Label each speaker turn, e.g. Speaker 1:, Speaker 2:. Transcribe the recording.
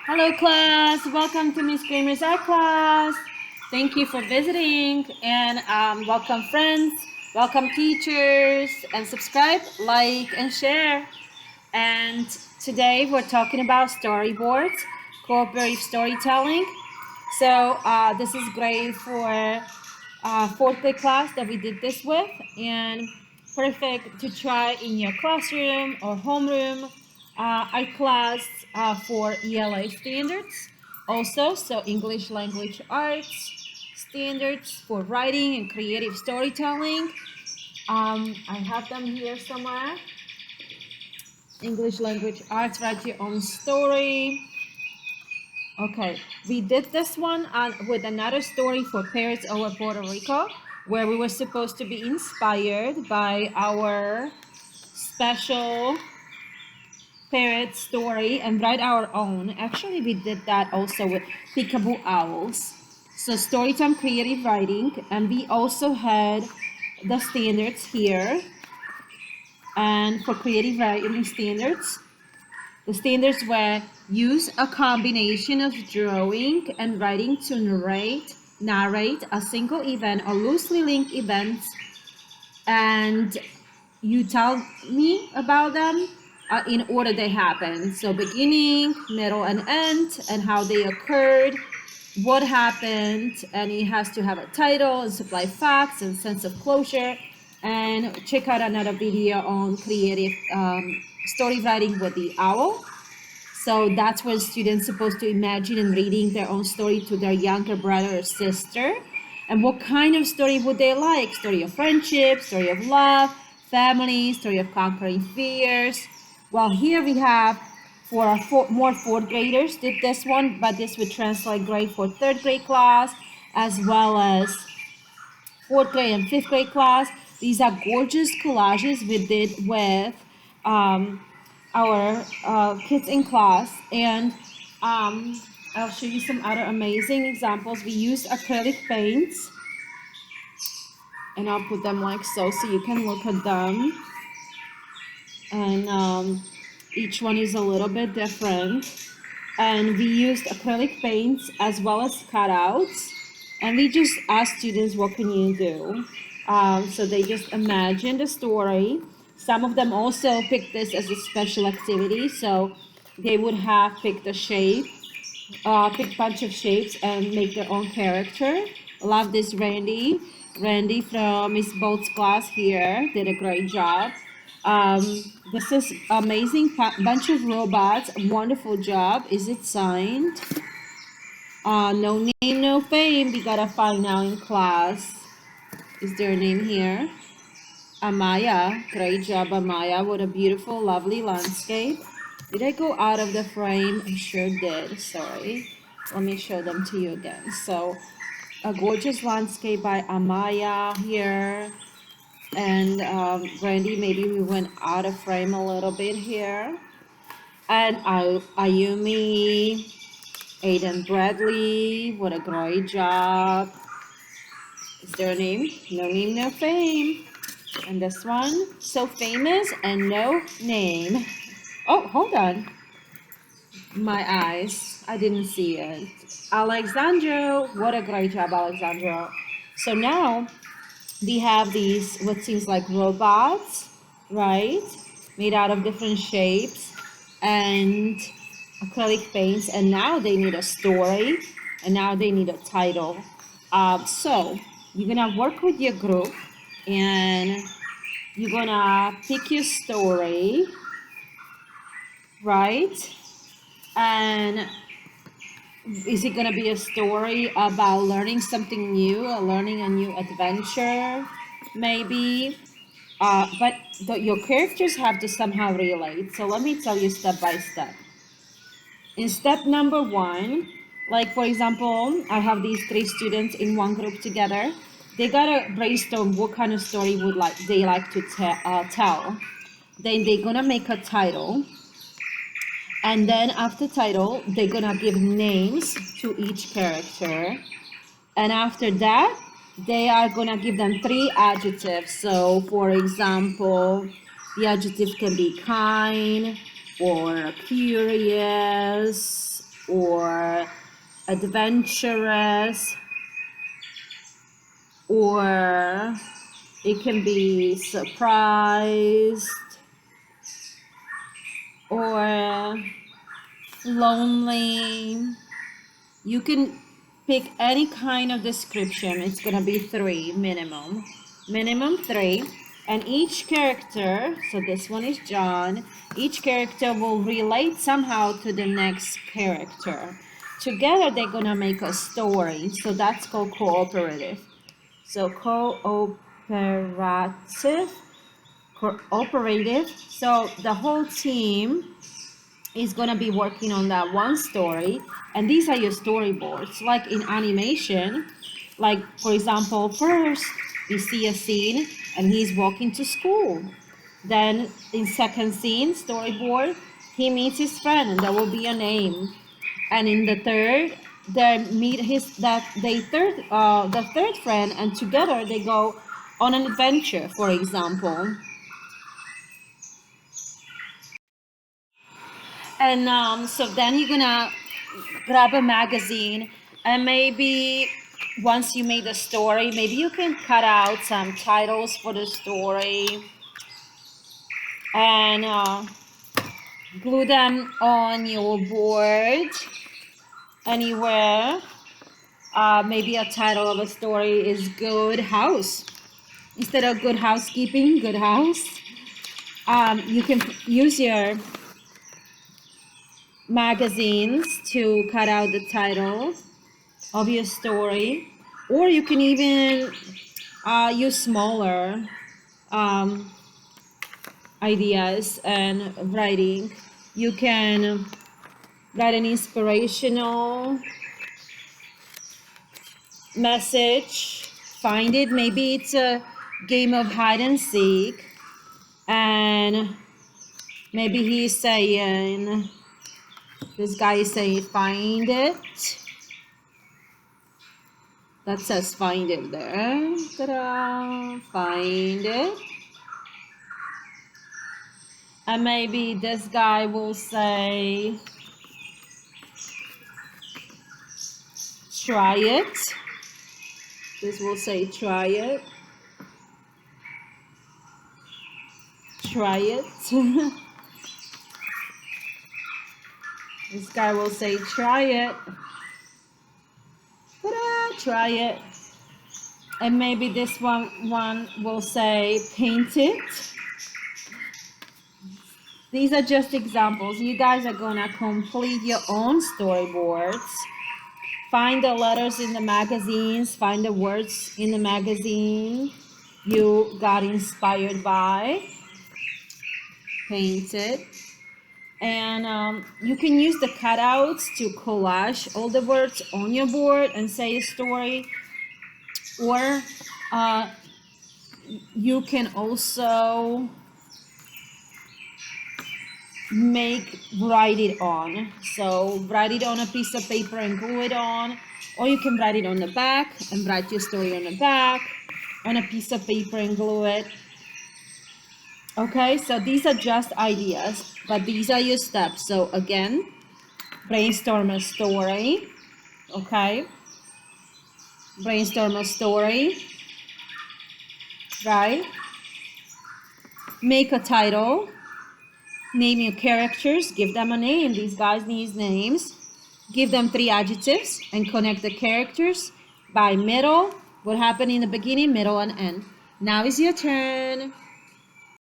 Speaker 1: Hello class, welcome to Miss Kramer's art class. Thank you for visiting and welcome friends, welcome teachers, and subscribe, like, and share. And today we're talking about storyboards, cooperative storytelling. So this is great for fourth grade class that we did this with, and perfect to try in your classroom or homeroom. Our class for ELA standards also, so English language arts standards for writing and creative storytelling. I have them here somewhere. English language arts, write your own story. Okay, we did this one with another story for Paris over Puerto Rico, where we were supposed to be inspired by our special parrot story and write our own. Actually, we did that also with Peekaboo Owls. So Storytime Creative Writing, and we also had the standards here. And for creative writing standards, the standards were use a combination of drawing and writing to narrate a single event or loosely linked events, and you tell me about them in order they happened. So beginning, middle, and end, and how they occurred, what happened, and it has to have a title and supply facts and sense of closure. And check out another video on creative story writing with the owl. So that's when students supposed to imagine and reading their own story to their younger brother or sister. And what kind of story would they like? Story of friendship, story of love, family, story of conquering fears. Well, here we have for our more fourth graders did this one, but this would translate great for third grade class as well as fourth grade and fifth grade class. These are gorgeous collages we did with our kids in class, and I'll show you some other amazing examples. We used acrylic paints, and I'll put them like so you can look at them, and each one is a little bit different. And we used acrylic paints as well as cutouts, and we just asked students, what can you do? So they just imagined a story. Some of them also picked this as a special activity, so they would have picked a shape, pick a bunch of shapes and make their own character. Love this Randy. Randy from Miss Bolt's class here did a great job. This is amazing bunch of robots. Wonderful job. Is it signed? No name, no fame. We gotta find now in class. Is there a name here? Amaya. Great job, Amaya. What a beautiful, lovely landscape. Did I go out of the frame? I sure did. Sorry. Let me show them to you again. So, a gorgeous landscape by Amaya here. And Brandy, maybe we went out of frame a little bit here. And Ayumi, Aiden Bradley, what a great job. Is there a name? No name, no fame. And this one, so famous and no name. Oh, hold on. My eyes, I didn't see it. Alexandro, what a great job, Alexandro. So now we have these, what seems like robots, right? Made out of different shapes and acrylic paints. And now they need a story, and now they need a title. So you're gonna work with your group, and you're gonna pick your story, right? And is it gonna be a story about learning something new, or learning a new adventure, maybe? But your characters have to somehow relate. So let me tell you step by step. In step number 1, like for example, I have these 3 students in one group together. They gotta brainstorm what kind of story they like to tell. Then they're gonna make a title. And then after title, they're gonna give names to each character. And after that, they are gonna give them 3 adjectives. So for example, the adjective can be kind, or curious, or adventurous, or it can be surprised, or lonely. You can pick any kind of description. It's gonna be 3 minimum. Minimum 3. And each character, so this one is John, each character will relate somehow to the next character. Together they're gonna make a story. So that's called cooperative. So cooperative. So the whole team is gonna be working on that one story, and these are your storyboards. Like in animation, like for example, first you see a scene and he's walking to school. Then in second scene, storyboard, he meets his friend and there will be a name. And in the third, they meet the third friend, and together they go on an adventure, for example. And so then you're gonna grab a magazine, and maybe once you made the story, maybe you can cut out some titles for the story and glue them on your board anywhere. Maybe a title of a story is Good House. Instead of Good Housekeeping, Good House. You can use your magazines to cut out the title of your story, or you can even use smaller ideas and writing. You can write an inspirational message, find it. Maybe it's a game of hide and seek, and maybe he's saying, this guy is saying, find it. That says find it there. Ta-da! Find it. And maybe this guy will say, try it. This will say, try it. Try it. This guy will say, try it. Ta-da! Try it. And maybe this one will say, paint it. These are just examples. You guys are gonna complete your own storyboards. Find the letters in the magazines, find the words in the magazine you got inspired by. Paint it. And you can use the cutouts to collage all the words on your board and say a story. Or you can also write it on. So write it on a piece of paper and glue it on, or you can write it on the back and write your story on the back on a piece of paper and glue it. Okay, so these are just ideas, but these are your steps. So again, brainstorm a story. Okay, brainstorm a story, right? Make a title. Name your characters, give them a name. These guys need names. Give them 3 adjectives and connect the characters by middle. What happened in the beginning, middle, and end. Now is your turn.